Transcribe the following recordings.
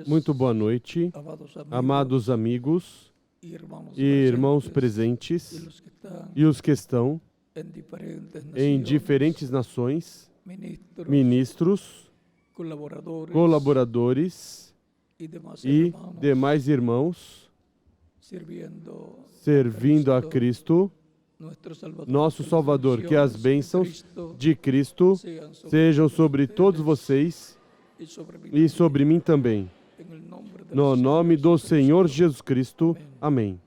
Muito boa noite, amados amigos e irmãos presentes e os que estão em diferentes nações, ministros, colaboradores e demais irmãos, servindo a Cristo, nosso Salvador. Que as bênçãos de Cristo sejam sobre todos vocês e sobre mim também. No nome do Senhor Jesus Cristo. Amém.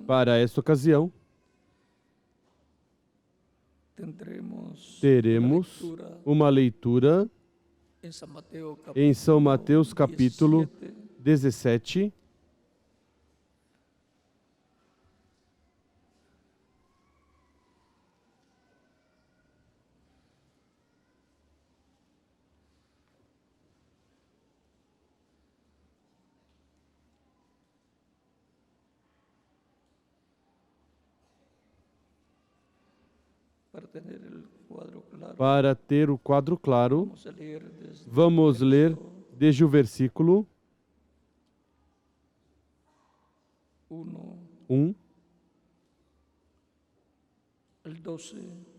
Para esta ocasião, teremos uma leitura em São Mateus capítulo 17, para ter o quadro claro, vamos ler desde o versículo 1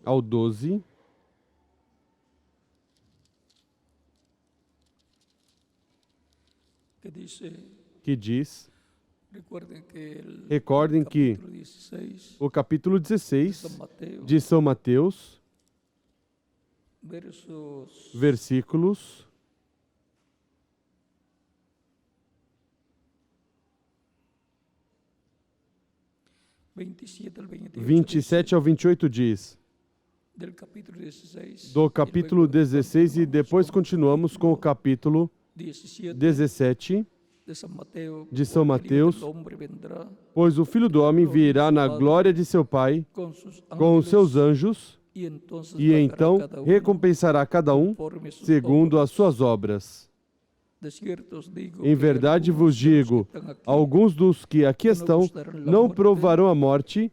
ao 12, que diz: recordem que o capítulo 16 de São Mateus, versículos 27 ao 28 diz, do capítulo 16, e depois continuamos com o capítulo 17 de São Mateus, pois o Filho do Homem virá na glória de seu Pai com os seus anjos, e então recompensará cada um segundo as suas obras. Em verdade vos digo, alguns dos que aqui estão não provarão a morte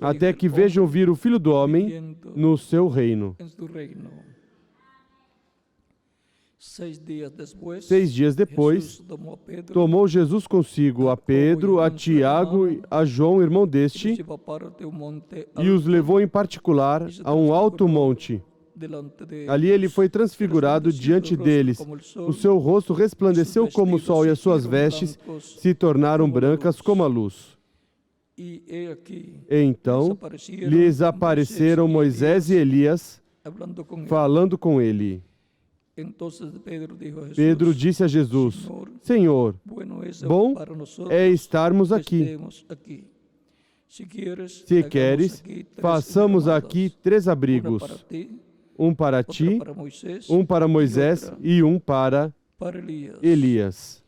até que vejam vir o Filho do Homem no seu reino. 6 dias depois, tomou Jesus consigo a Pedro, a Tiago, a João, irmão deste, e os levou em particular a um alto monte. Ali ele foi transfigurado diante deles. O seu rosto resplandeceu como o sol e as suas vestes se tornaram brancas como a luz. Então lhes apareceram Moisés e Elias, falando com ele. Pedro disse a Jesus: Senhor, bom é estarmos aqui. Se queres, façamos aqui 3 abrigos, um para ti, um para Moisés e um para Elias.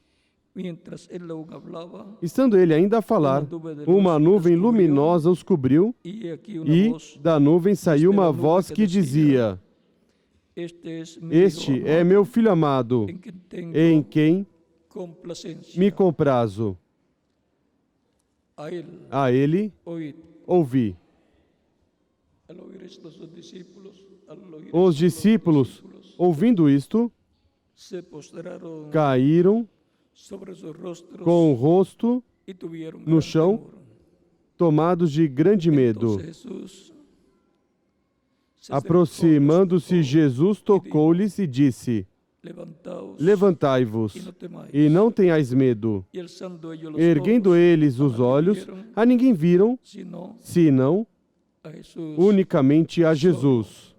Estando ele ainda a falar, uma nuvem luminosa os cobriu, e da nuvem saiu uma voz que dizia: Este é meu Filho amado, em quem me comprazo. A ele ouvi. Os discípulos, ouvindo isto, caíram com o rosto no chão, tomados de grande medo. Aproximando-se, Jesus tocou-lhes e disse: Levantai-vos e não tenhais medo. Erguendo eles os olhos, a ninguém viram, senão unicamente a Jesus.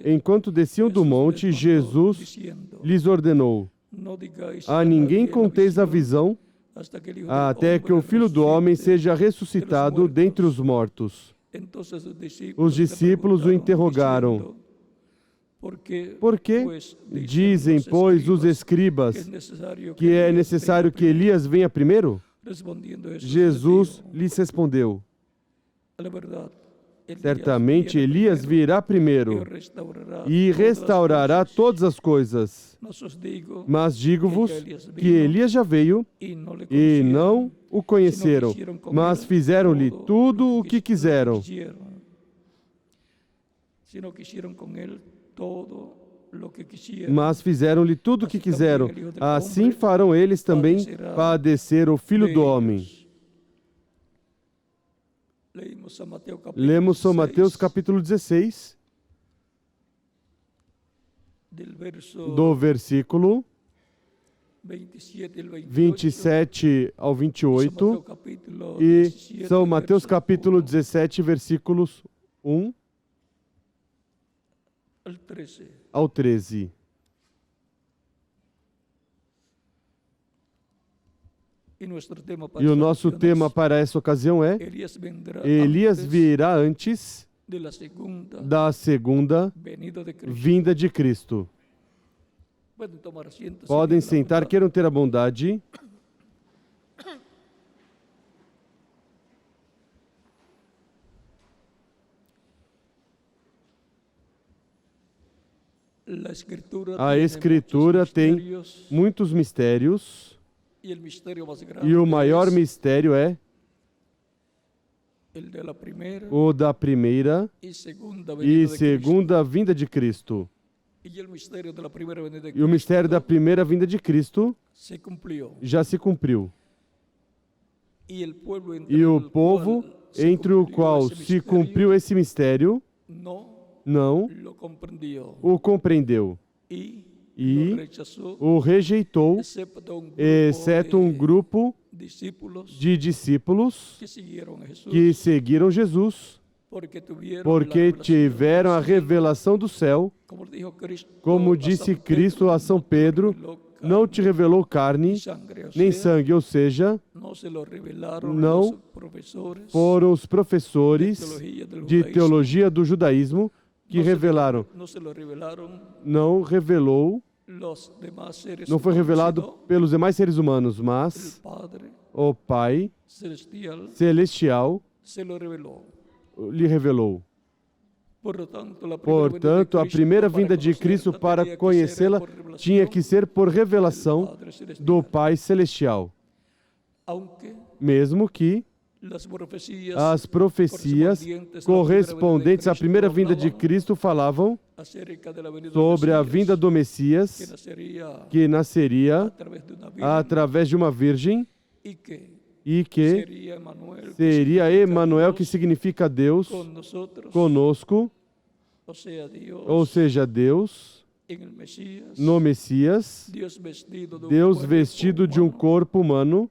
Enquanto desciam do monte, Jesus lhes ordenou: a ninguém conteis a visão, até que o Filho do Homem seja ressuscitado dentre os mortos. Os discípulos o interrogaram: Por que dizem, pois, os escribas que é necessário que Elias venha primeiro? Jesus lhes respondeu: Certamente Elias virá primeiro e restaurará todas as coisas. Mas digo-vos que Elias já veio e não o conheceram, mas fizeram-lhe tudo o que quiseram. Mas fizeram-lhe tudo o que quiseram. Assim farão eles também padecer o Filho do Homem. Lemos São Mateus capítulo 16, do versículo 27 ao 28, e São Mateus capítulo 17, versículos 1 ao 13. E o nosso tema para essa ocasião é: Elias virá antes da segunda vinda de Cristo. Podem sentar, queiram ter a bondade. A Escritura tem muitos mistérios. E o maior mistério é o da primeira e segunda vinda de Cristo. E o mistério da primeira vinda de Cristo já se cumpriu. E o povo entre o qual se cumpriu esse mistério não o compreendeu e o rejeitou, exceto um grupo de discípulos que seguiram Jesus, porque tiveram a revelação do céu. Como disse Cristo a São Pedro, não te revelou carne nem sangue, ou seja, não foram os professores de teologia do judaísmo que revelaram. Não revelou, não foi revelado pelos demais seres humanos, mas o Pai Celestial lhe revelou. Portanto, a primeira vinda de Cristo, para conhecê-la, tinha que ser por revelação do Pai Celestial. Mesmo que as profecias correspondentes à primeira vinda de Cristo falavam sobre a vinda do Messias, que nasceria através de uma virgem, e que seria Emanuel, que significa Deus conosco, ou seja, Deus no Messias, Deus vestido de um corpo humano,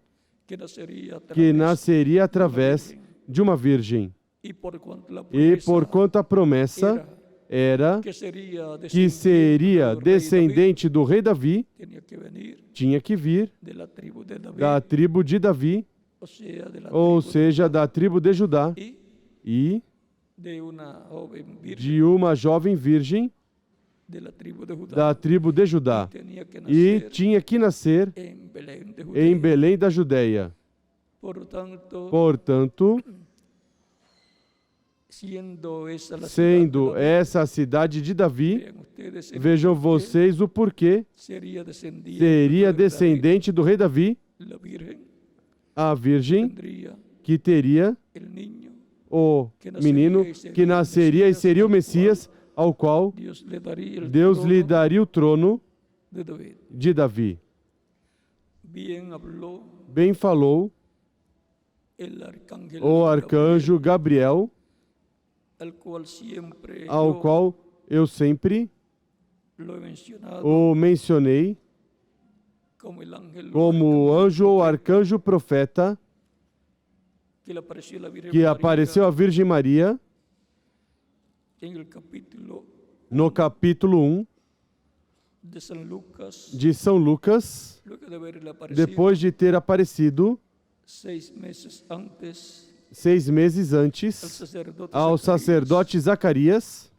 que nasceria através de uma virgem. E porquanto a promessa era que seria descendente do rei Davi, tinha que vir da tribo de Davi, ou seja, da tribo de Judá, e de uma jovem virgem da tribo de Judá, e tinha que nascer em Belém da Judéia. Portanto, sendo essa a cidade de Davi, vejam vocês o porquê seria descendente do rei Davi, a virgem que teria o menino que nasceria e seria o Messias, ao qual Deus lhe daria o trono de Davi. Bem falou o arcanjo Gabriel, ao qual eu sempre o mencionei como o anjo ou arcanjo profeta que apareceu à Virgem Maria no capítulo 1 de São Lucas, depois de ter aparecido 6 meses antes ao sacerdote Zacarias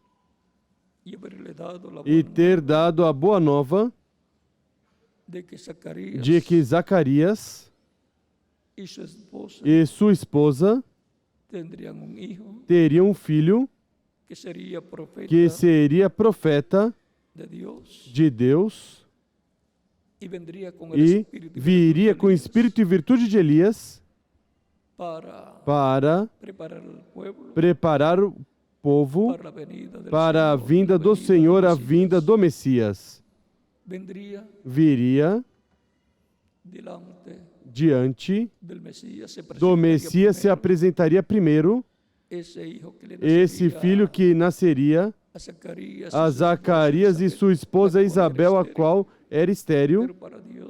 e ter dado a boa nova de que Zacarias e sua esposa teriam um filho que seria profeta de Deus e viria com o espírito e virtude de Elias para preparar o povo para a vinda do Senhor, a vinda do Messias. Viria diante do Messias, se apresentaria primeiro esse filho que nasceria a Zacarias e sua esposa Isabel, a qual era estéril,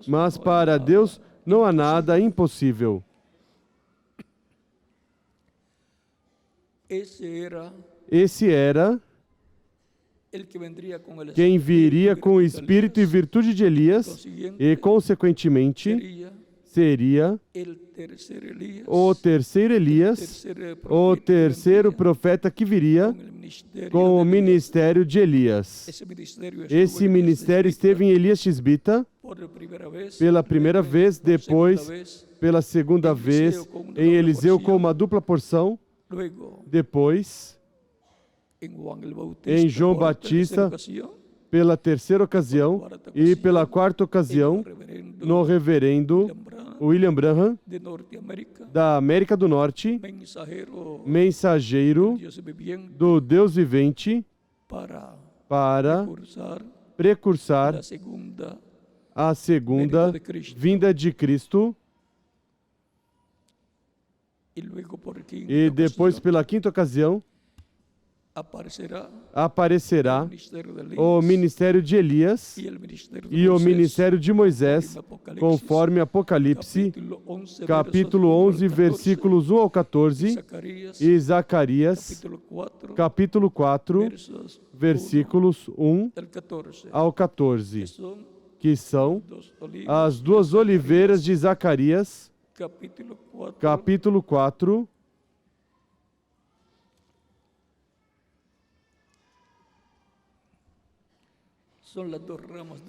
mas para Deus não há nada impossível. Esse era quem viria com o espírito e virtude de Elias e, consequentemente, seria o terceiro Elias, o terceiro profeta que viria com o ministério de Elias. Esse ministério esteve em Elias Tisbita pela primeira vez, depois pela segunda vez em Eliseu com uma dupla porção, depois em João Batista pela terceira ocasião e pela quarta ocasião no reverendo William Branham, da América do Norte, mensageiro do Deus vivente, para precursar a segunda vinda de Cristo. E depois, pela quinta ocasião, aparecerá o ministério de Elias e o ministério de Moisés, conforme Apocalipse, capítulo 11, versículos 1 ao 14, e Zacarias, capítulo 4, versículos 1 ao 14, que são as duas oliveiras de Zacarias, capítulo 4,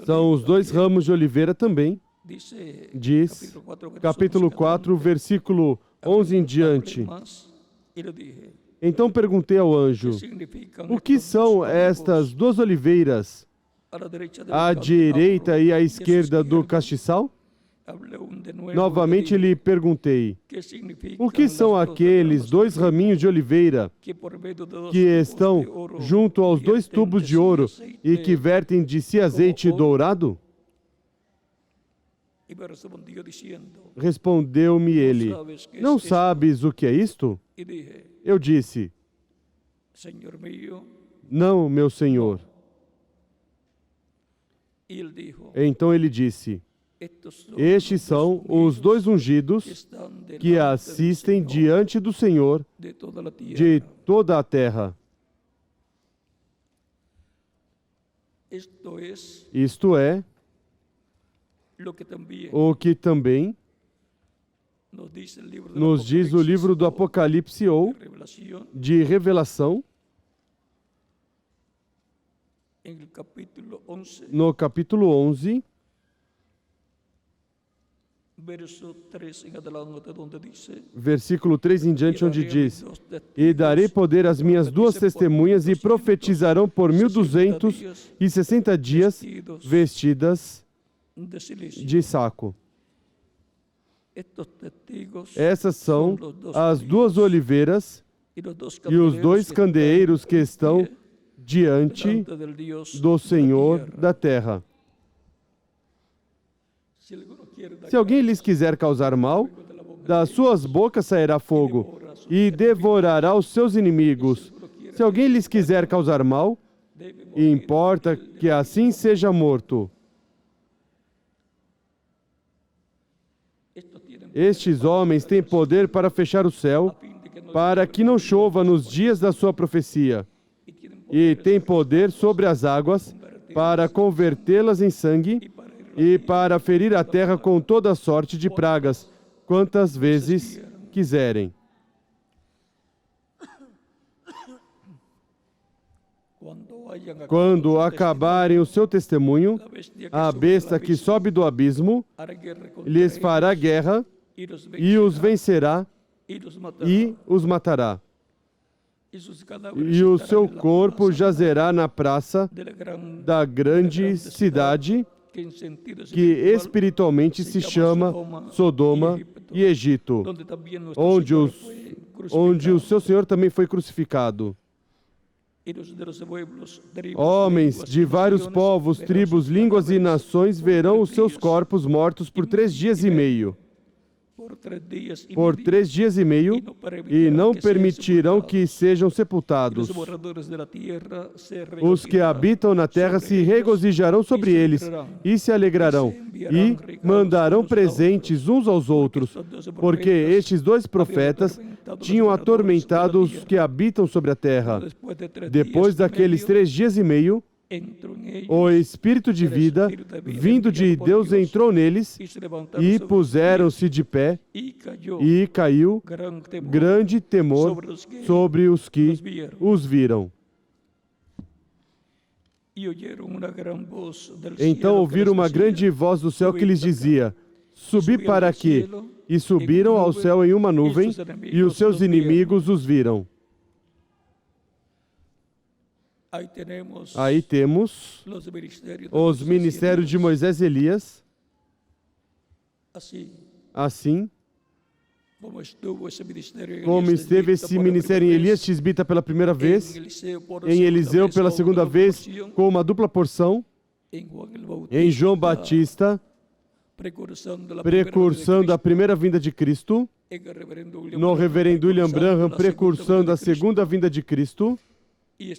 são os dois ramos de oliveira também, diz, capítulo 4, versículo 11 em diante. Então perguntei ao anjo, o que são estas duas oliveiras, à direita e à esquerda do castiçal? Novamente lhe perguntei, o que são aqueles dois raminhos de oliveira que estão junto aos dois tubos de ouro e que vertem de si azeite dourado? Respondeu-me ele, não sabes o que é isto? Eu disse, não, meu senhor. Então ele disse, estes são os dois ungidos que assistem diante do Senhor de toda a terra. Isto é o que também nos diz o livro do Apocalipse ou de Revelação, no capítulo 11, versículo 3 em diante, onde diz, e darei poder às minhas duas testemunhas e profetizarão por 1260 dias vestidas de saco. Essas são as duas oliveiras e os dois candeeiros que estão diante do Senhor da terra. Se alguém lhes quiser causar mal, das suas bocas sairá fogo e devorará os seus inimigos. Se alguém lhes quiser causar mal, importa que assim seja morto. Estes homens têm poder para fechar o céu, para que não chova nos dias da sua profecia, e têm poder sobre as águas para convertê-las em sangue e para ferir a terra com toda sorte de pragas, quantas vezes quiserem. Quando acabarem o seu testemunho, a besta que sobe do abismo lhes fará guerra e os vencerá, e os matará. E o seu corpo jazerá na praça da grande cidade, que espiritualmente se chama Sodoma e Egito, onde o seu Senhor também foi crucificado. Homens de vários povos, tribos, línguas e nações verão os seus corpos mortos por 3 dias e meio. Por 3 dias e meio, e não permitirão que sejam sepultados. Os que habitam na terra se regozijarão sobre eles, e se alegrarão, e mandarão presentes uns aos outros, porque estes 2 profetas tinham atormentado os que habitam sobre a terra. Depois daqueles 3 dias e meio, o Espírito de vida, vindo de Deus, entrou neles, e puseram-se de pé, e caiu grande temor sobre os que os viram. Então ouviram uma grande voz do céu que lhes dizia: subi para aqui. E subiram ao céu em uma nuvem, e os seus inimigos os viram. Aí temos os ministérios de Moisés e Elias. Assim, como esteve esse ministério em Elias Tisbita pela primeira vez, em Eliseu pela segunda vez, com uma dupla porção, em João Batista, precursando a primeira vinda de Cristo, no reverendo William Branham, precursando a segunda vinda de Cristo, e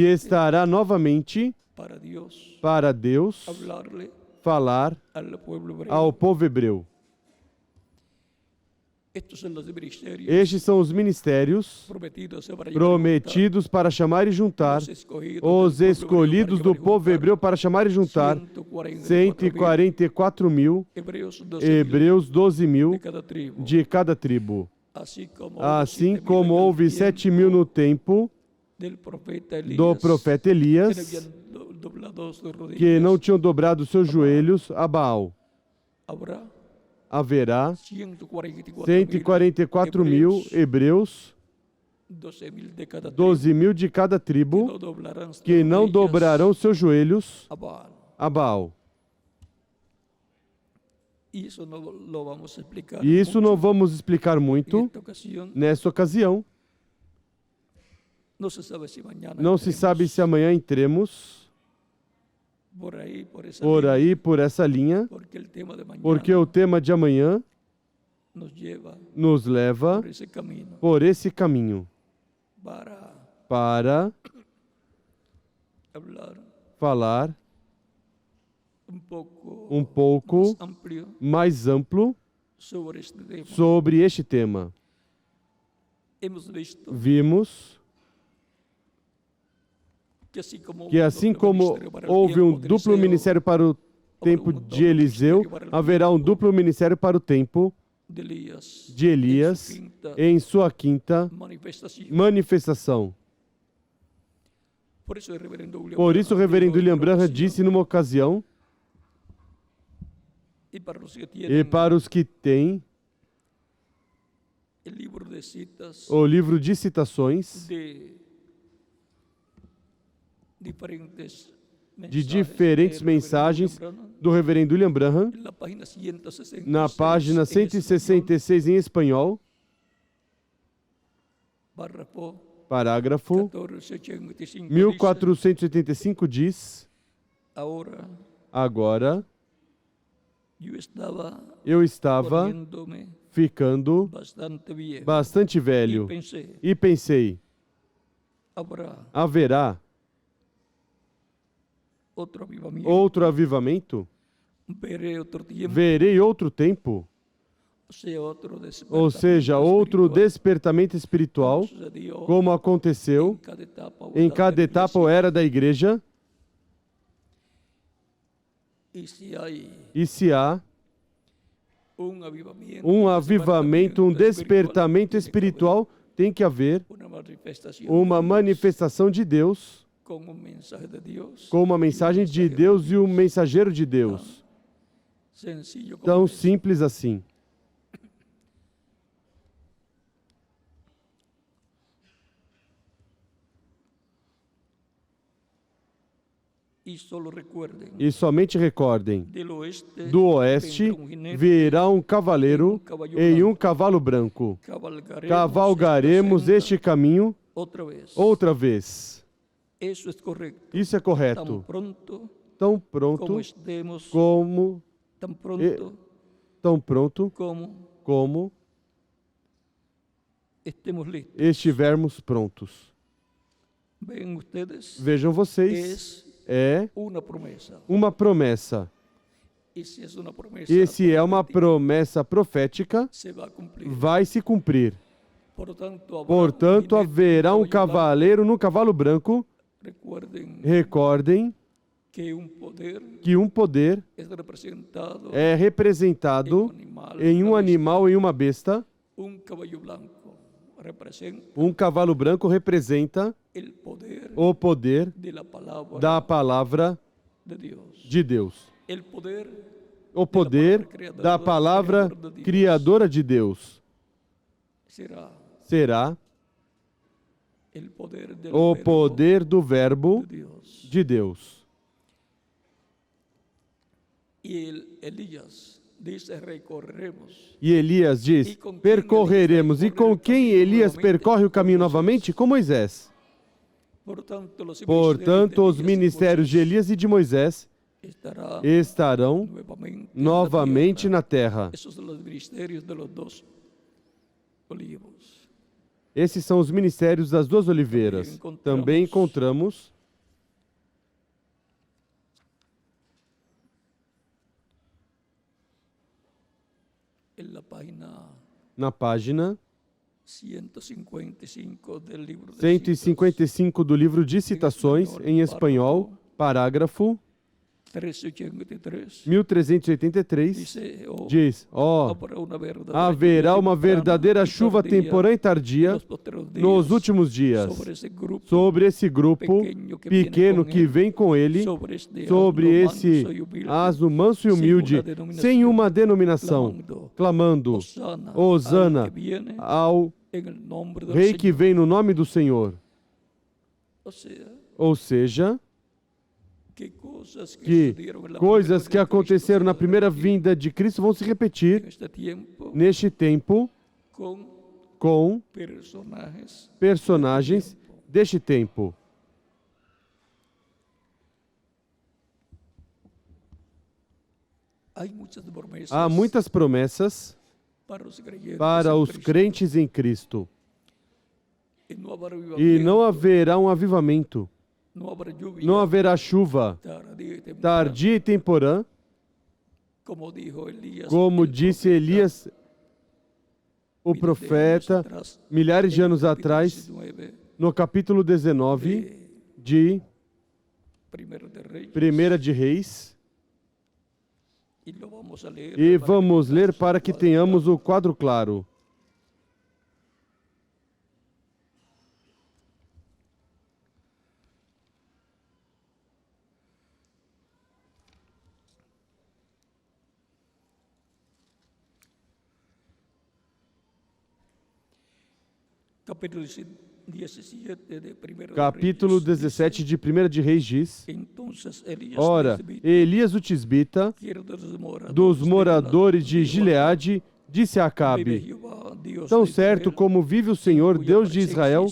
estará novamente para Deus falar ao povo hebreu. Estes são os ministérios prometidos para chamar e juntar, os escolhidos do povo hebreu para chamar e juntar 144.000, hebreus 12.000 de cada tribo. Assim como houve 7.000 no tempo do profeta Elias, que não tinham dobrado seus joelhos a Baal, haverá 144.000 hebreus, 12.000 de cada tribo, que não dobrarão seus joelhos a Baal. E isso não vamos explicar muito nessa ocasião. Não se sabe se amanhã entremos por essa linha, porque o tema de amanhã nos leva por esse caminho para falar um pouco mais amplo sobre este tema. Vimos que assim como houve um duplo ministério para o tempo de Eliseu, haverá um duplo ministério para o tempo de Elias em sua quinta manifestação. Por isso o reverendo William Branham disse numa ocasião, e para os que têm o livro de citações de diferentes mensagens do reverendo William Branham, na página 166 em espanhol, parágrafo 1485 diz: agora eu estava ficando bastante velho e pensei, haverá outro avivamento? Verei outro tempo? Ou seja, outro despertamento espiritual, como aconteceu em cada etapa ou era da igreja? E se há um avivamento, um despertamento espiritual, tem que haver uma manifestação de Deus, com uma mensagem de Deus e um mensageiro de Deus. Tão simples assim. E somente recordem, do oeste virá um cavaleiro em um cavalo branco. Cavalgaremos este caminho outra vez. Isso é correto. Tão pronto como estivermos prontos. Vejam vocês, é uma promessa. E se é uma promessa profética, vai se cumprir. Portanto, haverá um cavaleiro no cavalo branco. Recordem que um poder é representado em um animal e uma besta. Um cavalo branco representa o poder da palavra de Deus. O poder da palavra criadora de Deus será o poder do Verbo de Deus. E Elias diz, percorreremos. E com quem Elias percorre o caminho novamente? Com Moisés. Portanto, os ministérios de Elias e de Moisés estarão novamente na terra. Esses são os ministérios das duas oliveiras. Também encontramos na página 155 do livro de Citações, em espanhol, parágrafo 1383, diz, haverá uma verdadeira chuva temporã e tardia nos últimos dias sobre esse grupo pequeno que vem com ele, sobre esse asno manso e humilde, sem uma denominação, clamando, Hosana ao Rei que vem no nome do Senhor. Ou seja, que coisas que aconteceram na primeira vinda de Cristo vão se repetir neste tempo com personagens deste tempo. Há muitas promessas para os crentes em Cristo. E não haverá um avivamento. Não haverá chuva tardia e temporã, como disse Elias, o profeta, milhares de anos atrás, no capítulo 19 de 1 de Reis. E vamos ler para que tenhamos o quadro claro. Capítulo 17 de 1 de Reis diz, ora, Elias o tisbita, dos moradores de Gileade, disse a Acabe, tão certo como vive o Senhor, Deus de Israel,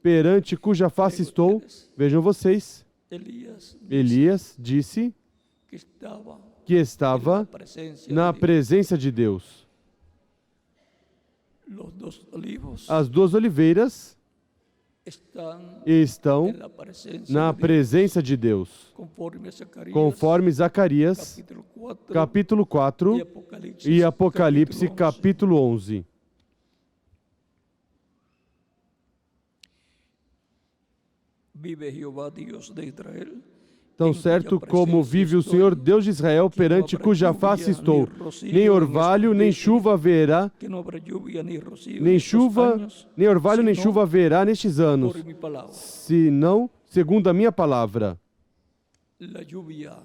perante cuja face estou, vejam vocês, Elias disse que estava na presença de Deus. As duas oliveiras estão na presença de Deus, conforme Zacarias, capítulo 4 e Apocalipse, capítulo 11. Vive Jehová, Deus de Israel, tão certo como vive o Senhor Deus de Israel, perante cuja face estou. Nem orvalho, nem chuva haverá, nem orvalho, nem chuva haverá nestes anos, senão segundo a minha palavra.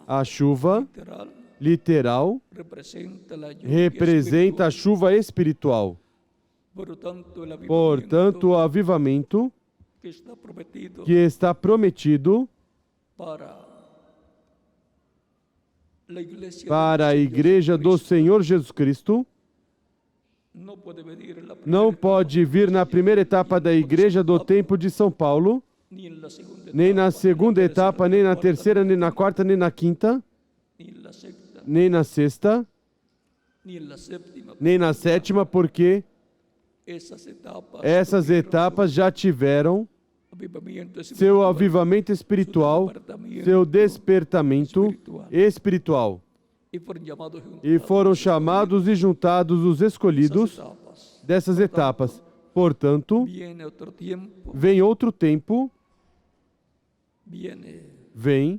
A chuva literal representa a chuva espiritual. Portanto, o avivamento que está prometido para a igreja do Senhor Jesus Cristo não pode vir na primeira etapa da igreja do tempo de São Paulo, nem na segunda etapa, nem na terceira, nem na quarta, nem na quinta, nem na sexta, nem na sétima, porque essas etapas já tiveram seu avivamento espiritual, seu despertamento espiritual. E foram chamados e juntados os escolhidos dessas etapas. Portanto, vem outro tempo, vem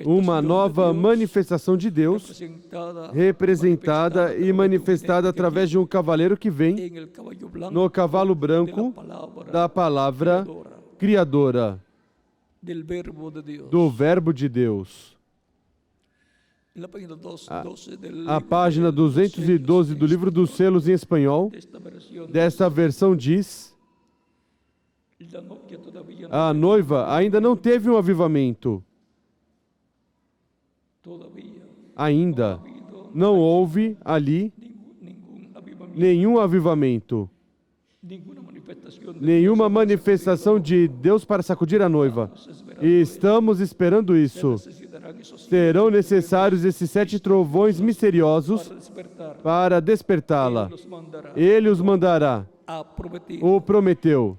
uma nova manifestação de Deus, representada e manifestada através de um cavaleiro que vem no cavalo branco da palavra criadora, do Verbo de Deus. A página 212 do livro dos selos em espanhol, desta versão diz: a noiva ainda não teve um avivamento. Ainda não houve ali nenhum avivamento, nenhuma manifestação de Deus para sacudir a noiva. E estamos esperando isso. Serão necessários esses 7 trovões misteriosos para despertá-la. Ele os mandará. O prometeu.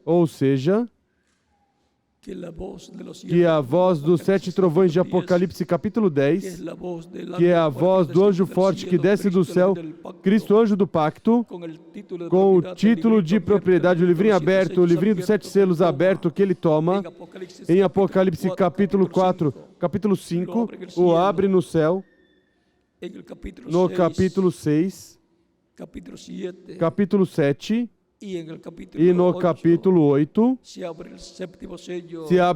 Ou seja, que a voz dos 7 trovões de Apocalipse capítulo 10, que é a voz do anjo forte que desce do céu, Cristo anjo do pacto, com o título de propriedade, o livrinho aberto, o livrinho dos 7 selos aberto que ele toma, em Apocalipse capítulo 4, capítulo 5, o abre no céu, no capítulo 6, capítulo 7, e no capítulo 8, se abre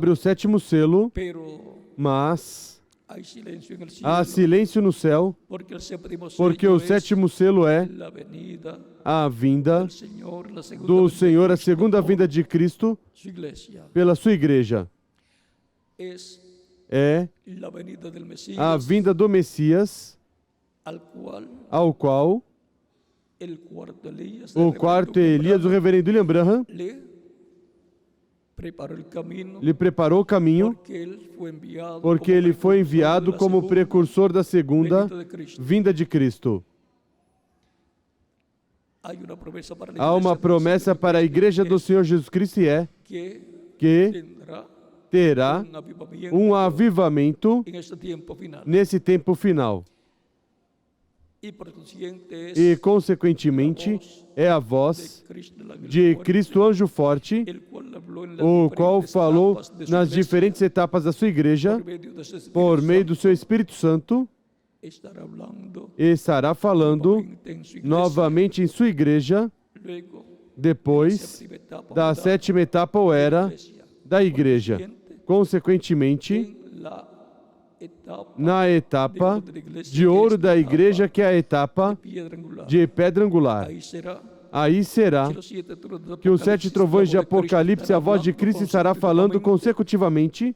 o 7º selo, mas há silêncio no céu, porque o 7º selo é a vinda do Senhor, a segunda vinda de Cristo pela sua igreja. É a vinda do Messias, ao qual o quarto Elias, o reverendo William Branham, lhe preparou o caminho, porque ele foi enviado como precursor da segunda vinda de Cristo. Há uma promessa para a igreja do Senhor Jesus Cristo e é que terá um avivamento nesse tempo final. E, consequentemente, é a voz de Cristo anjo forte, o qual falou nas diferentes etapas da sua igreja, por meio do seu Espírito Santo, estará falando novamente em sua igreja, depois da 7ª etapa ou era da igreja. Consequentemente, na etapa de ouro da igreja, que é a etapa de pedra angular. Aí será que os 7 trovões de Apocalipse, a voz de Cristo estará falando consecutivamente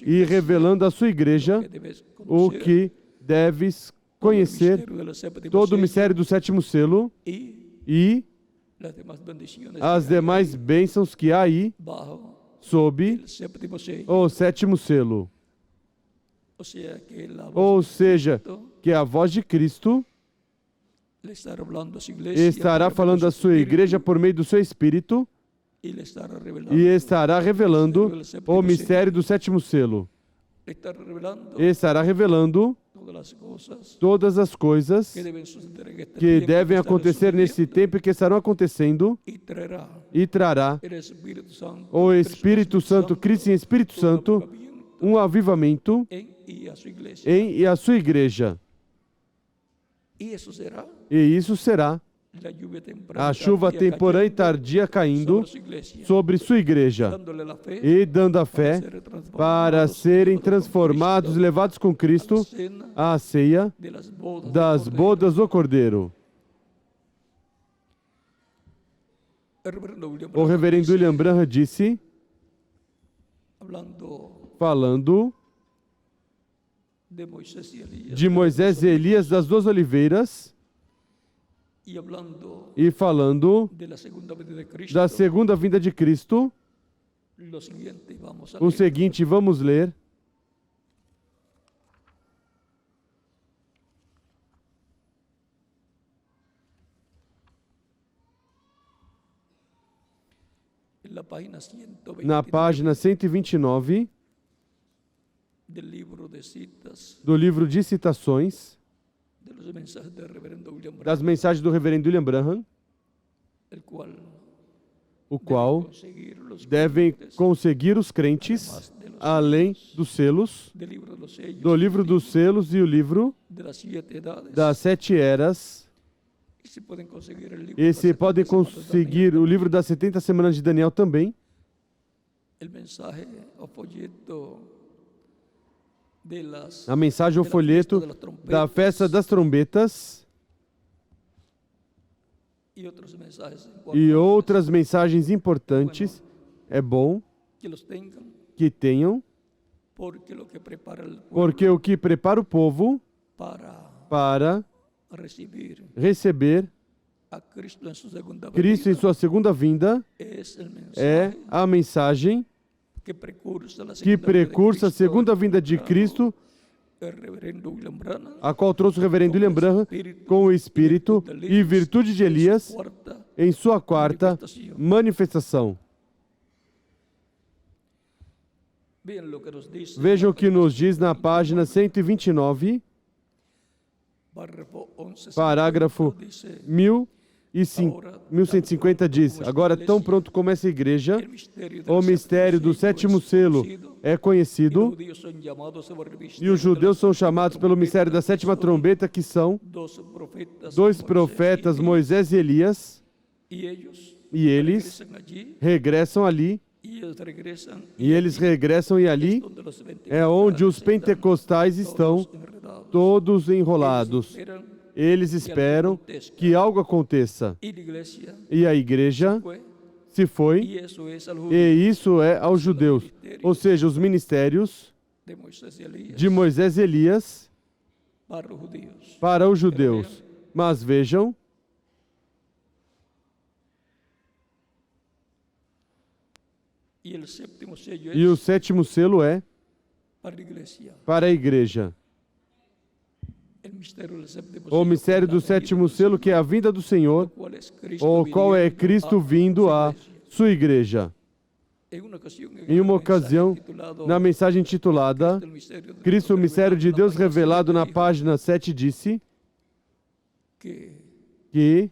e revelando à sua igreja o que deves conhecer, todo o mistério do 7º selo e as demais bênçãos que há aí sob o 7º selo. Ou seja, que a voz de Cristo estará falando à sua igreja por meio do seu Espírito e estará revelando o mistério do 7º selo. Estará revelando todas as coisas que devem acontecer nesse tempo e que estarão acontecendo, e trará o Espírito Santo, Cristo em Espírito Santo, um avivamento em e a sua igreja. E isso será a chuva temporã e tardia caindo sobre sua igreja e dando a fé para serem transformados e levados com Cristo à ceia das bodas do Cordeiro. O reverendo William Branham disse falando de Moisés e Elias das duas oliveiras e falando da segunda vinda de Cristo. O seguinte, vamos ler. Na página 129 do livro de citações das mensagens do reverendo William Branham, o qual devem conseguir os crentes, além dos selos, do livro dos selos e o livro das 7 eras. E se podem conseguir o livro das 70 semanas de Daniel também. A mensagem, o folheto da festa das trombetas e outras mensagens importantes. É bom que tenham, porque o que prepara o povo para receber Cristo em sua segunda vinda é a mensagem que precursa a segunda vinda de Cristo, a qual trouxe o reverendo William Branham com o espírito e virtude de Elias em sua quarta manifestação. Vejam o que nos diz na página 129, parágrafo 1150 diz: agora, tão pronto como essa igreja, o mistério do sétimo selo é conhecido, e os judeus são chamados pelo mistério da sétima trombeta, que são 2 profetas, Moisés e Elias, e eles regressam ali, e ali é onde os pentecostais estão todos enrolados. Eles esperam que algo aconteça. E a igreja se foi, e isso é aos judeus. Ou seja, os ministérios de Moisés e Elias para os judeus. Mas vejam, e o sétimo selo é para a igreja. O mistério do sétimo selo, que é a vinda do Senhor, o qual é Cristo vindo à sua igreja. Em uma ocasião, na mensagem intitulada Cristo, o mistério de Deus revelado, na página 7, disse que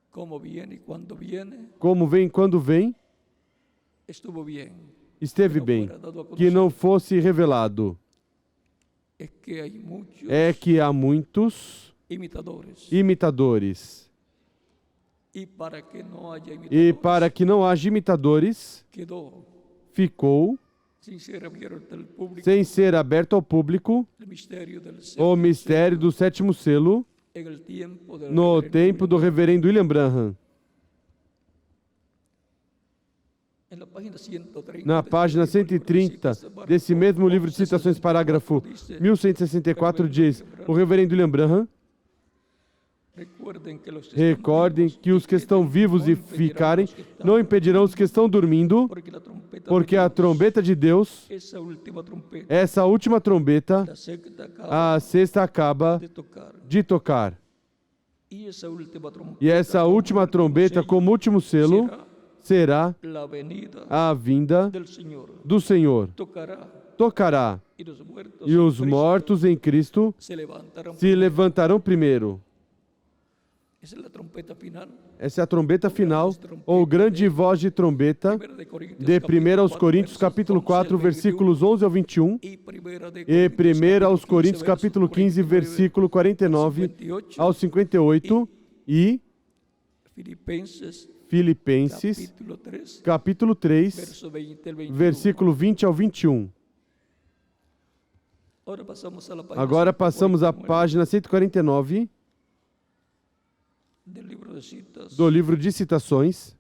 como vem quando vem, esteve bem, que não fosse revelado. É que há muitos imitadores. E para que não haja imitadores, ficou, sem ser aberto ao público, o mistério do sétimo selo no tempo do reverendo William Branham. Na página 130 desse mesmo livro de citações, parágrafo 1164, diz: o reverendo William Branham: recordem que os que estão vivos e ficarem não impedirão os que estão dormindo, porque a trombeta de Deus, essa última trombeta, a sexta acaba de tocar. E essa última trombeta, como último selo, será a vinda do Senhor. Tocará, e os mortos em Cristo se levantarão primeiro. Essa é a trombeta final, ou grande voz de trombeta, de 1 aos Coríntios, capítulo 4, versículos 11 ao 21, e 1 aos Coríntios, capítulo 15, versículo 49 ao 58, e Filipenses, capítulo 3, versículo 20 ao 21. Agora passamos à página 149 do livro de citações.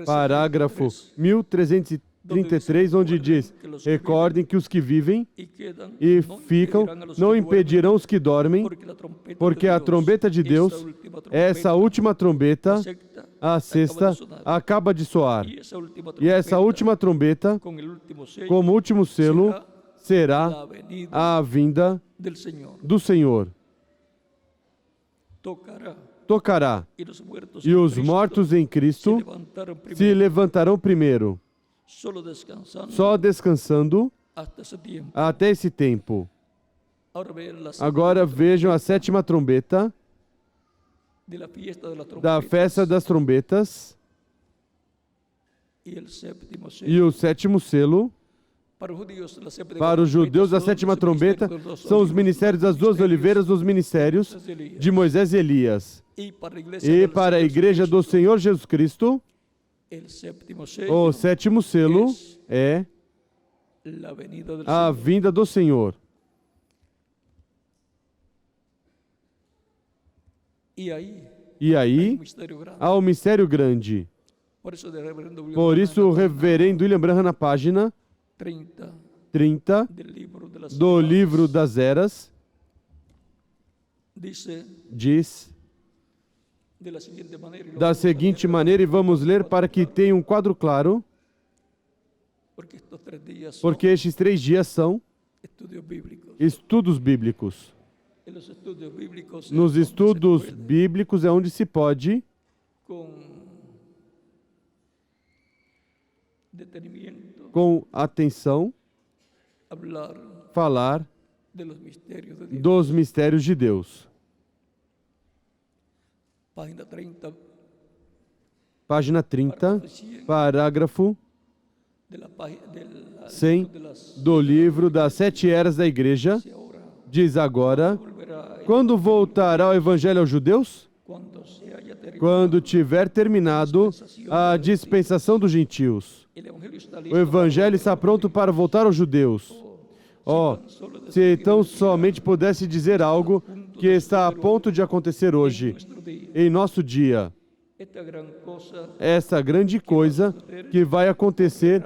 parágrafo 1333, onde diz: recordem que os que vivem e ficam não impedirão os que dormem, porque a trombeta de Deus, essa última trombeta, a sexta, acaba de soar. E essa última trombeta, como último selo, será a vinda do Senhor. Tocará, e os mortos em Cristo se levantarão primeiro, só descansando até esse tempo. Agora vejam a sétima trombeta da festa das trombetas e o sétimo selo. Para os judeus, a sétima trombeta são os ministérios das duas oliveiras, os ministérios de Moisés e Elias. E para a igreja do Senhor Jesus Cristo, o sétimo selo é a vinda do Senhor. E aí há um mistério grande. Por isso, o reverendo William Branham, na página 30 do livro das Eras, diz da seguinte maneira, e vamos ler para que tenha um quadro claro, porque estes 3 dias são estudos bíblicos. Nos estudos bíblicos é onde se pode, com atenção, falar dos mistérios de Deus. Página 30, parágrafo 100 do livro das 7 eras da igreja, diz agora: quando voltará o evangelho aos judeus? Quando tiver terminado a dispensação dos gentios. O evangelho está pronto para voltar aos judeus. Se tão somente pudesse dizer algo que está a ponto de acontecer hoje, em nosso dia. Essa grande coisa que vai acontecer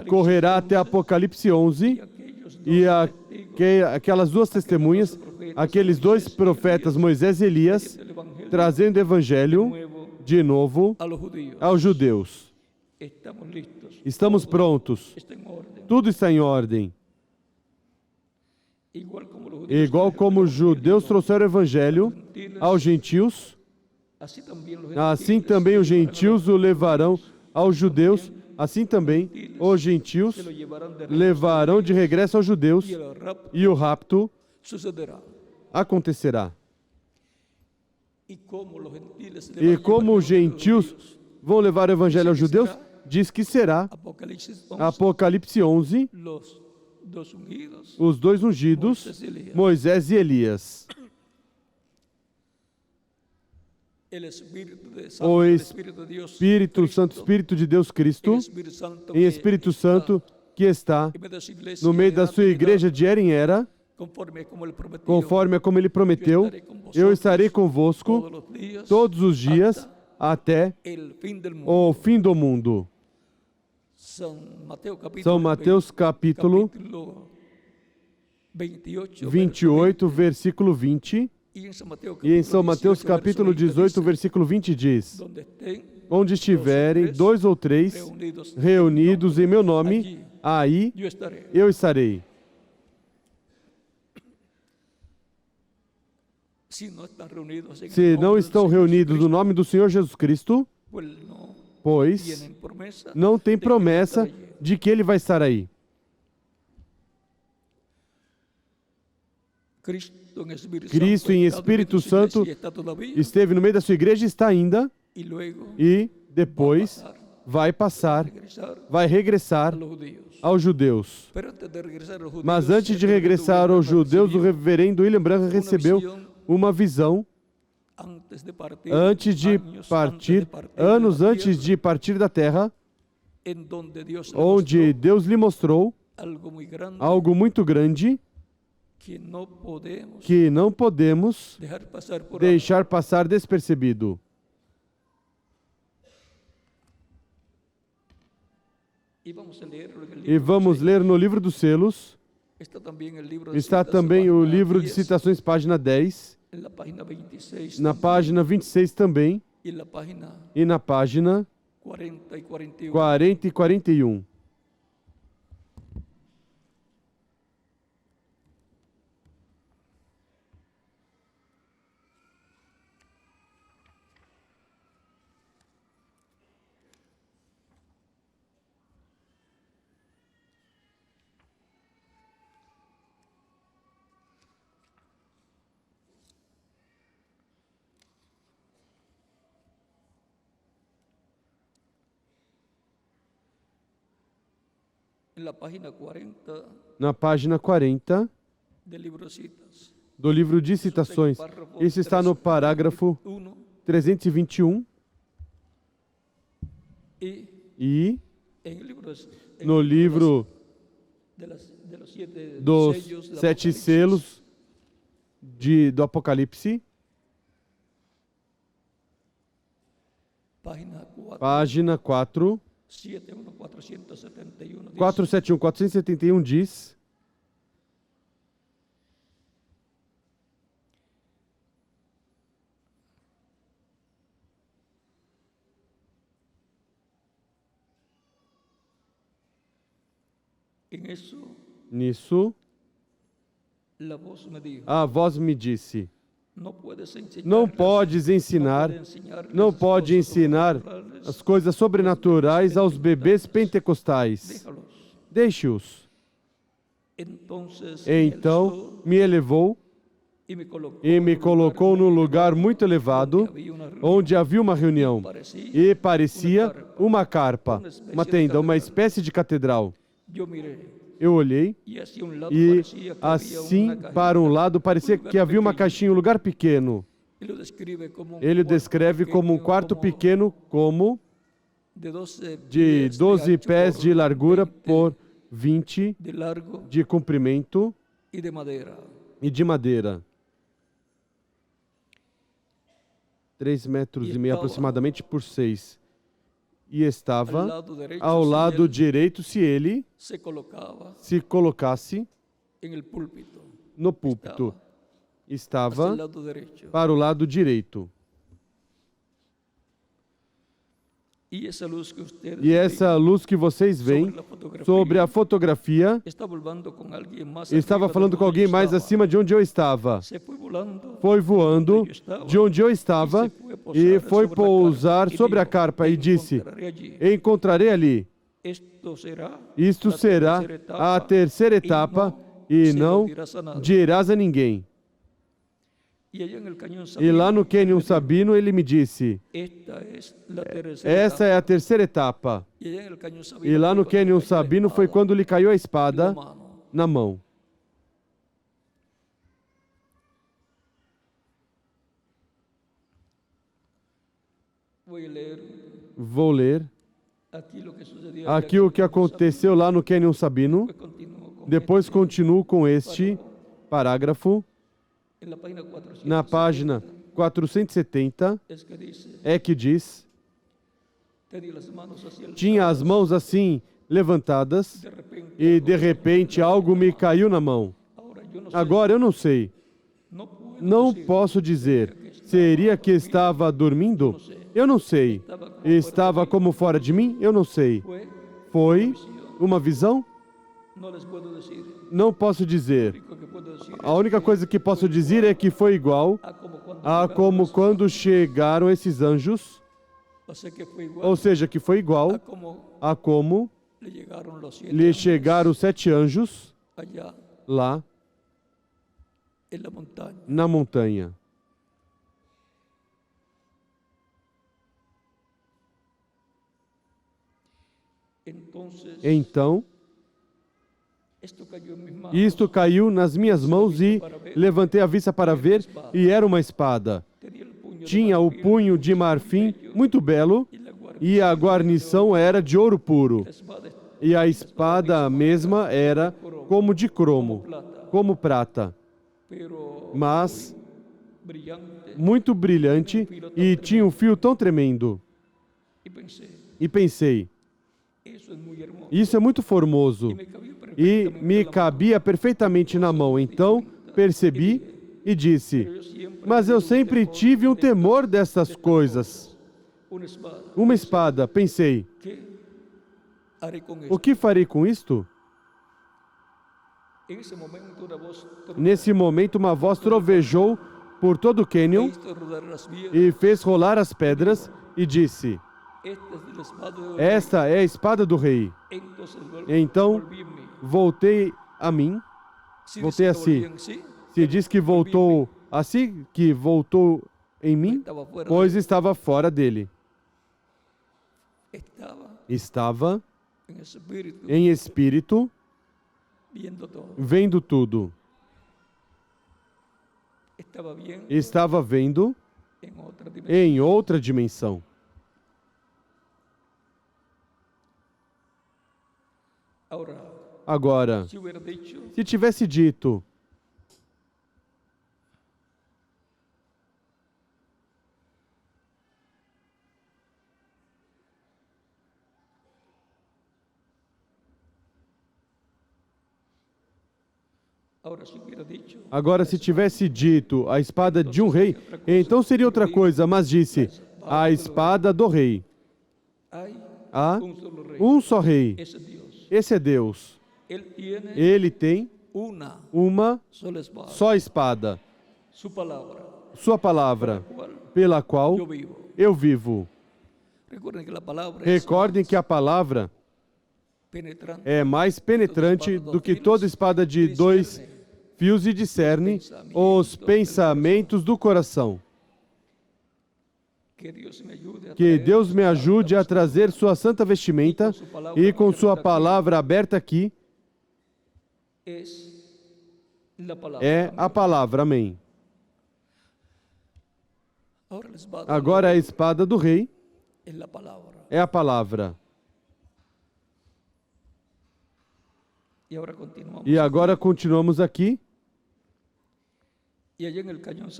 correrá até Apocalipse 11, e aquelas 2 testemunhas, aqueles 2 profetas, Moisés e Elias, trazendo o evangelho de novo aos judeus. Estamos prontos. Tudo está em ordem. Igual como os judeus trouxeram o evangelho aos gentios, assim também os gentios o levarão aos judeus, assim também os gentios levarão de regresso aos judeus, e o rapto acontecerá. E como os gentios vão levar o evangelho aos judeus, diz que será, Apocalipse 11, os 2 ungidos, Moisés e Elias. O Espírito Santo, Espírito de Deus Cristo, em Espírito Santo, que está no meio da sua igreja de era em era, conforme a como Ele prometeu, eu estarei convosco todos os dias até o fim do mundo. São Mateus capítulo 28, versículo 20. E em São Mateus capítulo 18, versículo 20 diz: onde estiverem 2 ou 3 reunidos em meu nome, aí eu estarei. Se não estão reunidos no nome do Senhor Jesus Cristo, pois não tem promessa de que Ele vai estar aí. Cristo em Espírito Santo esteve no meio da sua igreja, está ainda, e depois vai passar, vai regressar aos judeus. Mas antes de regressar aos judeus, o reverendo William Branham recebeu uma visão antes de partir, anos antes de partir da terra, onde Deus lhe mostrou algo muito grande que não podemos deixar passar despercebido. E vamos ler no livro dos selos. Está também o livro de citações, página 10. Na página 26 também. E na página 40 e 41. Na página 40 do livro de citações. Isso está no parágrafo 321. E no livro dos 7 selos do Apocalipse, página 4, 471 diz: nisso, a voz me disse: não podes ensinar, não pode ensinar as coisas sobrenaturais aos bebês pentecostais. Deixe-os. Então me elevou e me colocou num lugar muito elevado, onde havia uma reunião, e parecia uma carpa, uma tenda, uma espécie de catedral. Eu olhei e assim, para um lado, parecia que havia uma caixinha, um lugar pequeno. Ele descreve como um quarto pequeno, como de 12 pés de largura por 20 de comprimento e de madeira. 3,5 metros aproximadamente por 6. E estava ao lado direito, se ele se colocasse no púlpito. Estava para o lado direito. E essa luz que vocês veem sobre a fotografia, estava falando com alguém mais acima de onde eu estava. Foi voando de onde eu estava e foi pousar sobre a carpa e disse: encontrarei ali. Isto será a terceira etapa e não dirás a ninguém. E lá no Cânion Sabino ele me disse: essa é a terceira etapa. E lá no Cânion Sabino foi quando lhe caiu a espada na mão. Vou ler aqui o que aconteceu lá no Cânion Sabino. Depois continuo com este parágrafo. Na página 470 é que diz: tinha as mãos assim levantadas e de repente algo me caiu na mão. Agora eu não sei, não posso dizer. Seria que estava dormindo? Eu não sei. Estava como fora de mim? Eu não sei. Foi uma visão? Não posso dizer. A única coisa que posso dizer é que foi igual a como quando chegaram esses anjos, ou seja, que foi igual a como lhe chegaram os 7 anjos lá na montanha. Então, isto caiu nas minhas mãos e levantei a vista para ver, e era uma espada. Tinha o punho de marfim muito belo e a guarnição era de ouro puro. E a espada mesma era como de cromo, como prata, mas muito brilhante e tinha um fio tão tremendo. E pensei, Isso é muito formoso e me cabia perfeitamente na mão. Então percebi e disse: mas eu sempre tive um temor dessas coisas. Uma espada. Pensei: o que farei com isto? Nesse momento, uma voz trovejou por todo o cânion e fez rolar as pedras e disse: esta é a espada do rei. Então, voltei a mim. Voltei a si. Se diz que voltou a si, que voltou em mim, pois estava fora dele. Estava em espírito, vendo tudo. Estava vendo em outra dimensão. Agora, se tivesse dito: agora, se tivesse dito a espada de um rei, então seria outra coisa, mas disse: a espada do rei. Há um só rei. Esse é Deus. Ele tem uma só espada. Sua palavra, pela qual eu vivo. Recordem que a palavra é mais penetrante do que toda espada de 2 fios e discerne os pensamentos do coração. Que Deus me ajude a trazer sua santa vestimenta e com sua palavra aberta aqui é a palavra. Amém. Agora a espada do rei é a palavra. E agora continuamos aqui.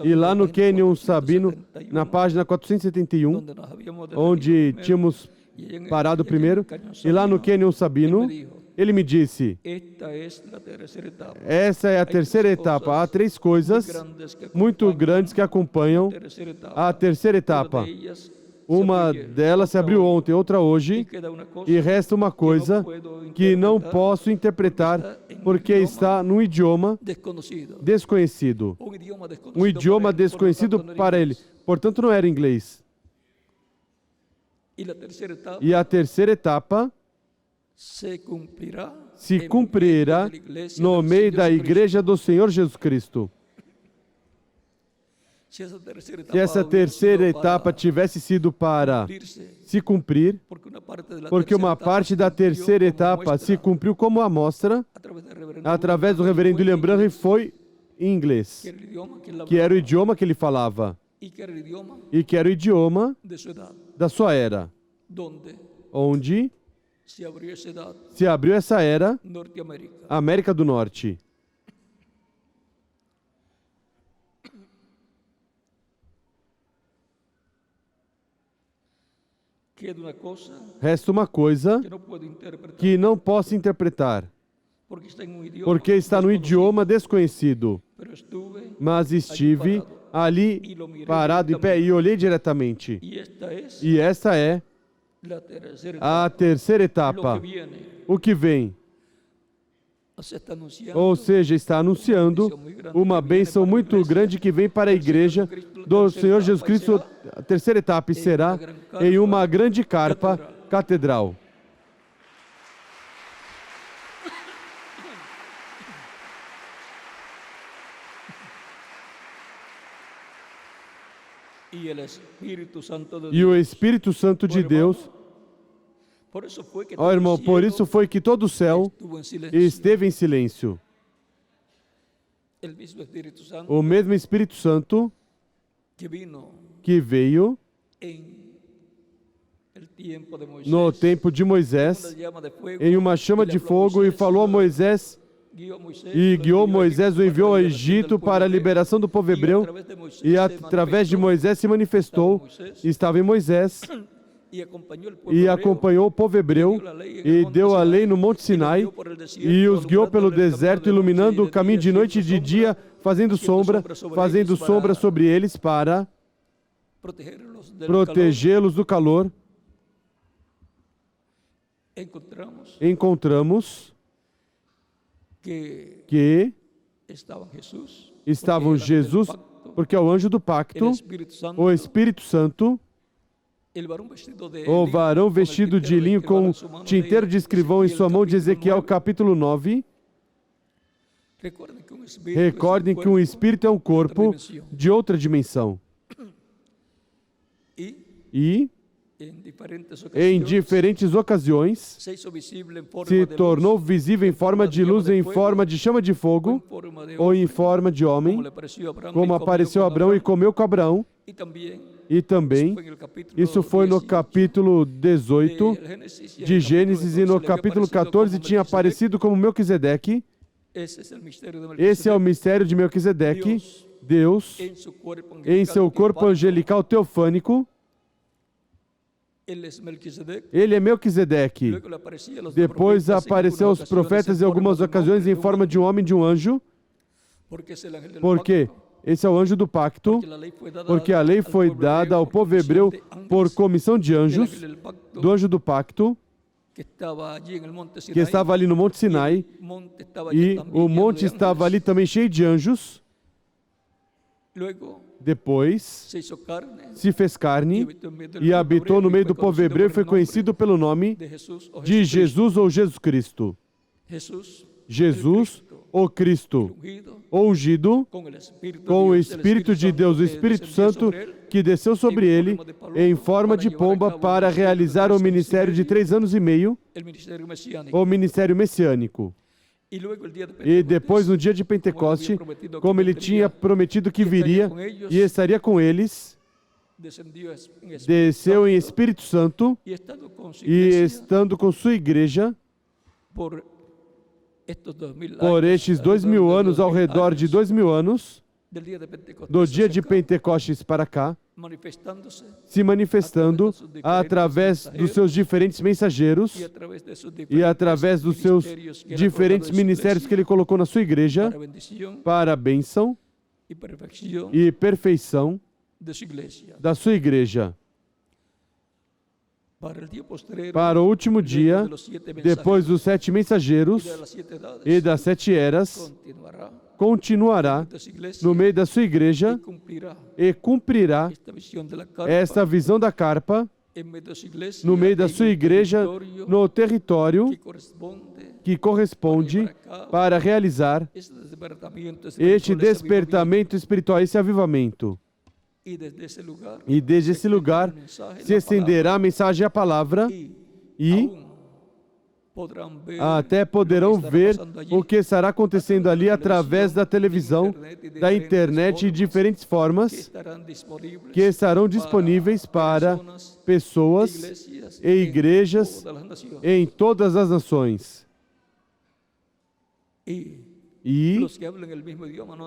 E lá no Cânion Sabino, na página 471, onde tínhamos parado primeiro, e lá no Cânion Sabino, ele me disse: essa é a terceira etapa. Há 3 coisas muito grandes que acompanham a terceira etapa. Uma delas se abriu ontem, outra hoje, e resta uma coisa que não posso interpretar porque está num idioma desconhecido. Um idioma desconhecido para ele. Portanto, não era inglês. E a terceira etapa se cumprirá no meio da igreja do Senhor Jesus Cristo. Se essa terceira etapa tivesse sido para se cumprir, porque uma parte da terceira etapa se cumpriu como amostra, através do reverendo William Branham, foi em inglês, que era o idioma que ele falava, e que era o idioma da sua era, onde se abriu essa era, América do Norte. Resta uma coisa que não posso interpretar, porque está no idioma desconhecido. Mas estive ali parado em pé e olhei diretamente. E esta é a terceira etapa. O que vem? Ou seja, está anunciando uma bênção muito grande que vem para a igreja do Senhor Jesus Cristo. A terceira etapa será em uma grande carpa catedral. E o Espírito Santo de Deus, ó irmão, por isso foi que todo o céu esteve em silêncio. O mesmo Espírito Santo que veio no tempo de Moisés, em uma chama de fogo, e falou a Moisés, e guiou Moisés, o enviou ao Egito para a liberação do povo hebreu, e através de Moisés se manifestou, estava em Moisés, e acompanhou o povo hebreu e deu a lei no Monte Sinai e os guiou pelo deserto, iluminando o caminho de noite e de dia, fazendo sombra sobre eles para protegê-los do calor. Encontramos que estavam Jesus, porque é o anjo do pacto, o Espírito Santo, o varão vestido de linho com tinteiro de escrivão em sua mão, de Ezequiel capítulo 9. Recordem que um espírito é um corpo de outra dimensão. E em diferentes ocasiões se tornou visível em forma de luz, em forma de chama de fogo ou em forma de homem, como apareceu a Abraão e comeu com Abraão. E também, isso foi no capítulo 18 de Gênesis, e no capítulo 14 tinha aparecido como Melquisedeque. Esse é o mistério de Melquisedeque, Deus, em seu corpo angelical teofânico. Ele é Melquisedeque. Depois apareceu aos profetas em algumas ocasiões em forma de um homem, de um anjo. Porque esse é o anjo do pacto, porque a lei foi dada ao povo hebreu por comissão de anjos, do anjo do pacto, que estava ali no Monte Sinai, e o monte estava ali também cheio de anjos. Depois se fez carne e habitou no meio do povo hebreu e foi conhecido pelo nome de Jesus ou Jesus Cristo. Jesus, o Cristo, o ungido, com o Espírito de Deus, o Espírito Santo, que desceu sobre ele em forma de pomba para realizar o ministério de 3 anos e meio, o ministério messiânico. E depois, no dia de Pentecoste, como ele tinha prometido que viria e estaria com eles, desceu em Espírito Santo e, estando com sua igreja, por estes 2000 anos, ao redor de 2000 anos, do dia de Pentecostes para cá, se manifestando através dos seus diferentes mensageiros e através dos seus diferentes ministérios que ele colocou na sua igreja para a bênção e perfeição da sua igreja. Para o último dia, depois dos 7 mensageiros e das 7 eras, continuará no meio da sua igreja e cumprirá esta visão da carpa no meio da sua igreja, no território que corresponde para realizar este despertamento espiritual, esse avivamento. E desde esse lugar se estenderá a mensagem e a palavra, e até poderão ver o que estará acontecendo ali através da televisão, da internet e diferentes formas que estarão disponíveis para pessoas e igrejas em todas as nações. E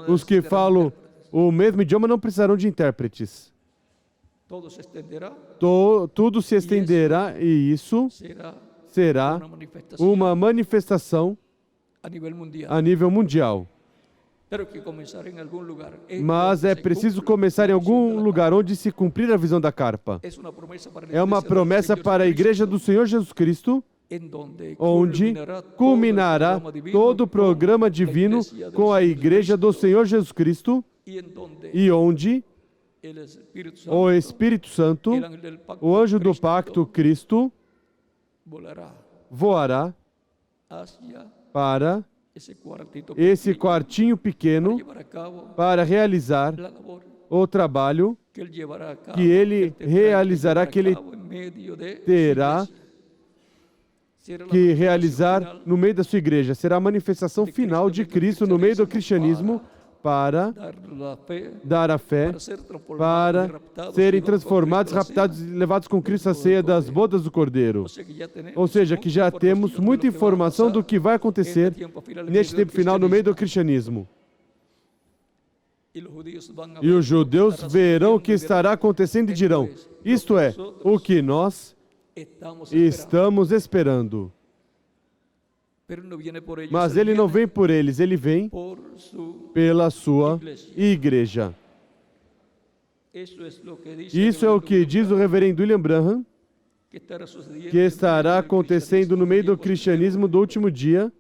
os que falam o mesmo idioma não precisarão de intérpretes. Tudo se estenderá e isso será uma manifestação a nível mundial. Mas é preciso começar em algum lugar onde se cumprir a visão da carpa. É uma promessa para a igreja do Senhor Jesus Cristo, onde culminará todo o programa divino com a igreja do Senhor Jesus Cristo, e onde o Espírito Santo, o anjo do pacto Cristo, voará para esse quartinho pequeno para realizar o trabalho que ele realizará, que ele terá que realizar no meio da sua igreja. Será a manifestação final de Cristo no meio do cristianismo para dar a fé, para serem transformados, raptados e levados com Cristo à ceia das bodas do Cordeiro. Ou seja, que já temos muita informação do que vai acontecer neste tempo final no meio do cristianismo. E os judeus verão o que estará acontecendo e dirão: isto é, o que nós estamos esperando. Mas ele não vem por eles, ele vem pela sua igreja. Isso é o que diz o reverendo William Branham, que estará acontecendo no meio do cristianismo do último dia,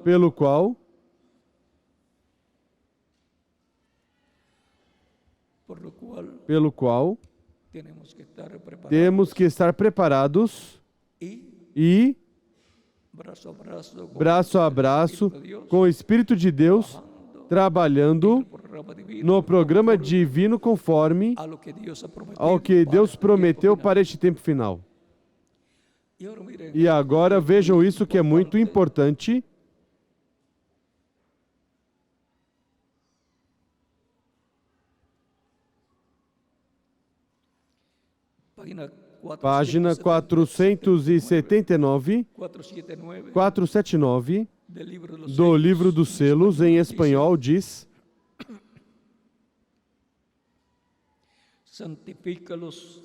pelo qual temos que estar preparados e, braço a braço, com o Espírito de Deus, trabalhando no programa divino conforme ao que Deus prometeu para este tempo final. E agora vejam isso que é muito importante. Página 479, 479, do livro dos selos, em espanhol, diz: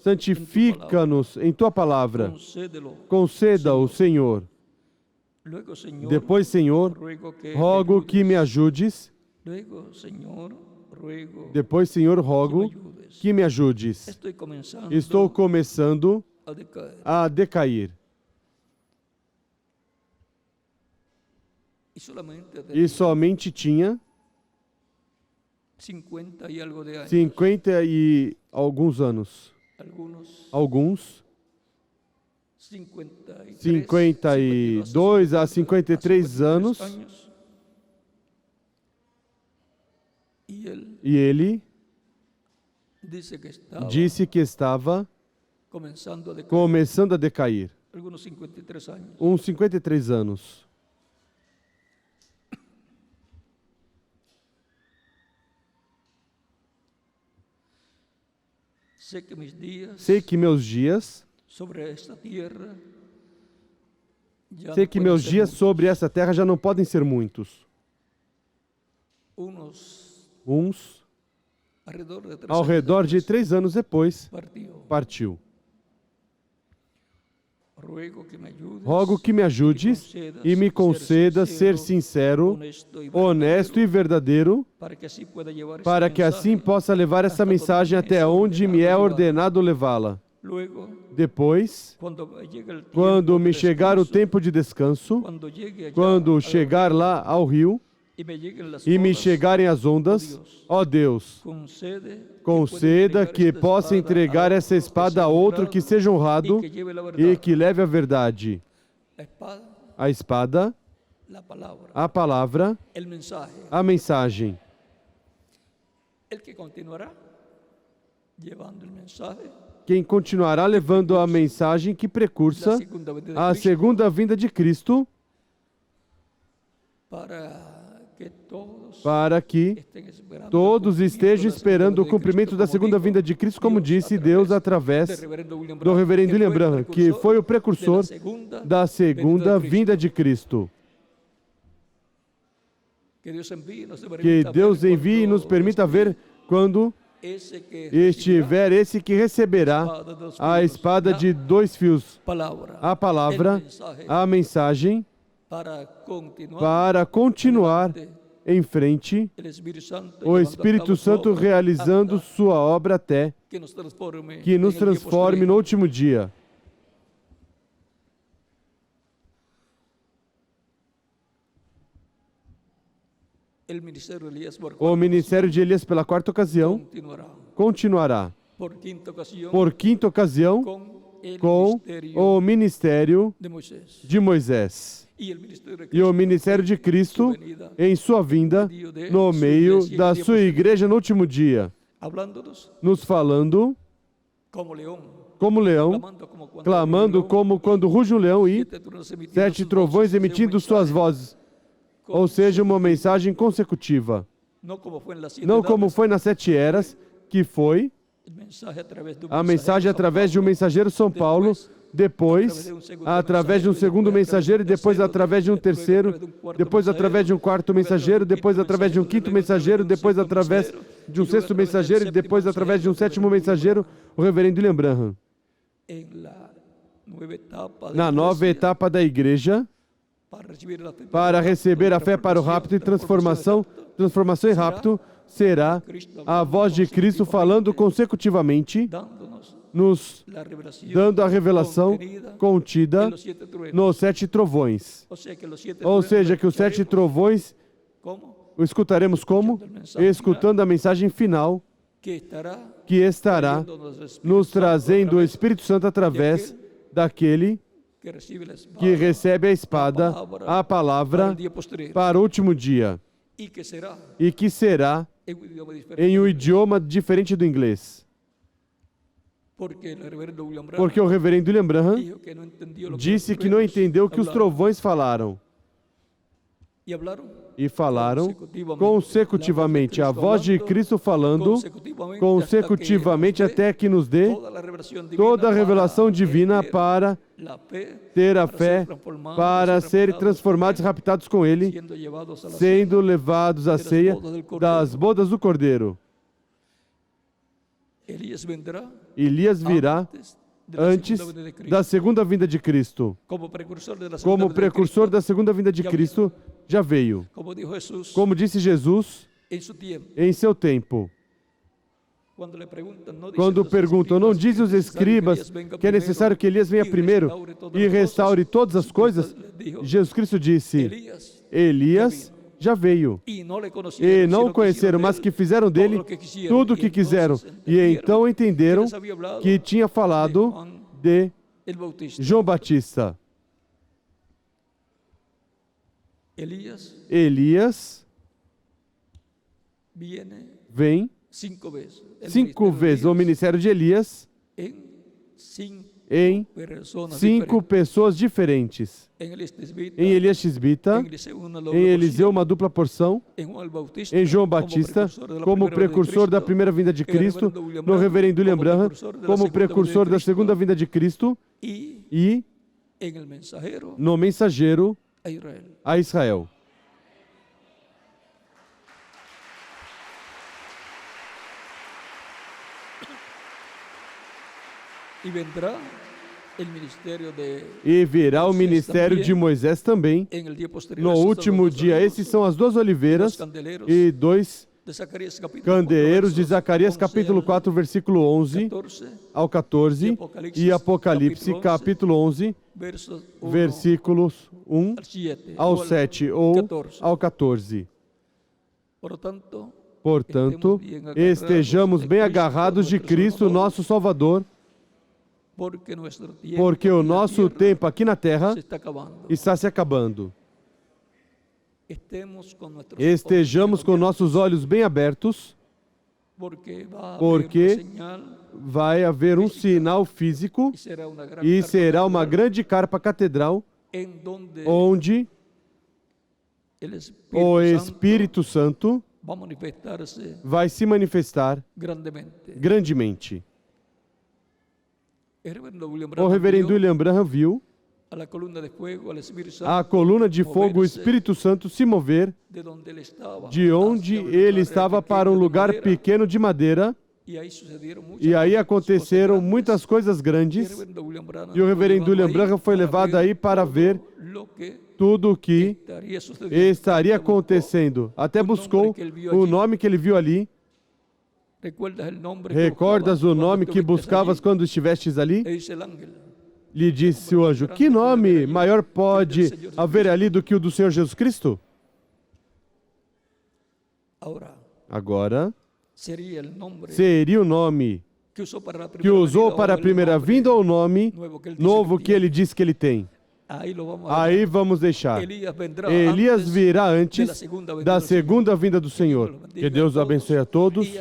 santifica-nos em tua palavra, conceda-o, Senhor. Depois, Senhor, rogo que me ajudes. Depois, Senhor, rogo que me ajudes. Estou começando a decair. E somente tinha 50 e alguns anos. Alguns 52 a 53 anos. E ele disse que estava começando a decair. Uns 53 anos. Sei que meus dias sobre essa terra já não podem ser muitos. Uns, ao redor de 3 anos depois, partiu. Rogo que me ajudes e me conceda ser sincero, honesto e verdadeiro, para que assim possa levar essa mensagem até onde me é ordenado levá-la. Depois, quando me chegar o tempo de descanso, quando chegar lá ao rio, e me chegarem as ondas, ó Deus, conceda que possa entregar essa espada a outro que seja honrado e que leve a verdade. A espada, a palavra, a mensagem. Quem continuará levando a mensagem que precursa a segunda vinda de Cristo, para que todos estejam esperando o cumprimento da segunda vinda de Cristo, como disse Deus através do reverendo William Branham, que foi o precursor da segunda vinda de Cristo. Que Deus envie e nos permita ver quando estiver esse que receberá a espada de 2 fios, a palavra, a mensagem, para continuar em frente, o Espírito Santo realizando sua obra até que nos transforme no último dia. O ministério de Elias, pela 4ª ocasião, continuará. Por 5ª ocasião, com o ministério de Moisés. E o ministério de Cristo em sua vinda no meio da sua igreja no último dia, nos falando como leão, clamando como quando ruge um leão e 7 trovões emitindo suas vozes, ou seja, uma mensagem consecutiva. Não como foi nas 7 eras, que foi a mensagem através de um mensageiro São Paulo, depois através de um segundo mensageiro, e depois através de um terceiro, depois através de um quarto mensageiro, depois através de um quinto mensageiro, depois através de um sexto mensageiro, e depois através de um sétimo mensageiro, o reverendo William Branham. Na nova etapa da igreja, para receber a fé para o rapto e transformação e rapto, será a voz de Cristo falando consecutivamente, nos dando a revelação contida nos 7 trovões. Ou seja, que os 7 trovões o escutaremos como? Escutando a mensagem final, que estará nos trazendo o Espírito Santo através daquele que recebe a espada, a palavra, para o último dia, e que será em um idioma diferente do inglês. Porque o reverendo William Branham disse que não entendeu o que os trovões falaram. E falaram consecutivamente, a voz de Cristo falando consecutivamente até que nos dê toda a revelação divina para ter a fé, para serem transformados e raptados com Ele, sendo levados à ceia das bodas do Cordeiro. Elias virá antes da segunda vinda de Cristo. Como precursor da segunda vinda de Cristo, já veio. Como disse Jesus, em seu tempo. Quando perguntam, não dizem os escribas que é necessário que Elias venha primeiro e restaure todas as coisas? Jesus Cristo disse, Elias já veio. E não o conheceram, mas que fizeram dele tudo o que quiseram. E então entenderam que tinha falado de João Batista. Elias vem 5 vezes o ministério de Elias em 5 pessoas diferentes. Em Elias Tisbita, em Eliseu, uma dupla porção, em João Batista, como precursor da primeira vinda de Cristo, no reverendo William Branham, como precursor da segunda vinda de Cristo, e no mensageiro a Israel. E virá o ministério de Moisés também no último dia. Esses são as 2 oliveiras e 2 candeeiros de Zacarias capítulo 4, versículo 11 ao 14 e Apocalipse capítulo 11, versículos 1 ao 7 ou ao 14. Portanto, estejamos bem agarrados de Cristo, nosso Salvador, porque o nosso tempo aqui na terra está se acabando. Estejamos com nossos olhos bem abertos, porque vai haver um sinal físico e será uma grande carpa catedral onde o Espírito Santo vai se manifestar grandemente. O reverendo William Branham viu a coluna de fogo, o Espírito Santo se mover de onde ele estava para um lugar pequeno de madeira, e aí aconteceram muitas coisas grandes, e o reverendo William Branham foi levado aí para ver tudo o que estaria acontecendo. Até buscou o nome que ele viu ali. Recordas o nome que buscavas quando estivestes ali? Lhe disse o anjo, que nome maior pode haver ali do que o do Senhor Jesus Cristo? Agora, seria o nome que usou para a primeira vinda ou o nome novo que ele disse que ele tem? Aí vamos deixar. Elias virá antes da segunda vinda do Senhor. Que Deus abençoe a todos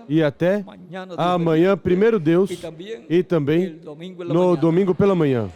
e até amanhã, primeiro Deus, e também no domingo pela manhã.